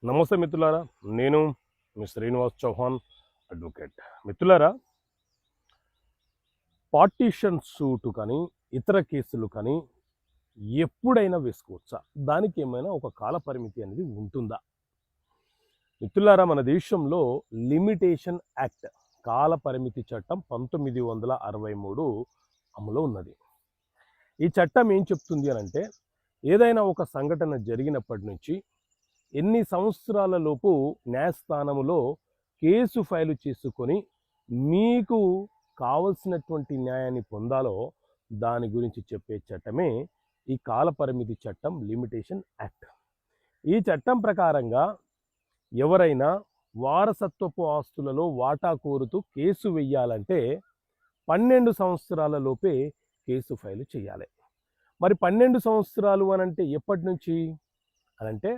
నమస్తే మిత్రులారా, నేను మీ శ్రీనివాస్ చౌహాన్ అడ్వకేట్. మిత్రులారా, పార్టీషన్ సూటు కానీ ఇతర కేసులు కానీ ఎప్పుడైనా వేసుకోవచ్చా? దానికి ఏమైనా ఒక కాల పరిమితి అనేది ఉంటుందా? మిత్రులారా, మన దేశంలో లిమిటేషన్ యాక్ట్ కాల పరిమితి చట్టం 1963 అమలు ఉన్నది. ఈ చట్టం ఏం చెప్తుంది అనంటే, ఏదైనా ఒక సంఘటన జరిగినప్పటి నుంచి ఎన్ని సంవత్సరాల లోపు న్యాయస్థానములో కేసు ఫైలు చేసుకొని మీకు కావలసినటువంటి న్యాయాన్ని పొందాలో దాని గురించి చెప్పే చట్టమే ఈ కాలపరిమితి చట్టం, లిమిటేషన్ యాక్ట్. ఈ చట్టం ప్రకారంగా ఎవరైనా వారసత్వపు ఆస్తులలో వాటా కోరుతూ కేసు వెయ్యాలంటే 12 సంవత్సరాల లోపే కేసు ఫైలు చేయాలి. మరి 12 సంవత్సరాలు అనంటే ఎప్పటి నుంచి అనంటే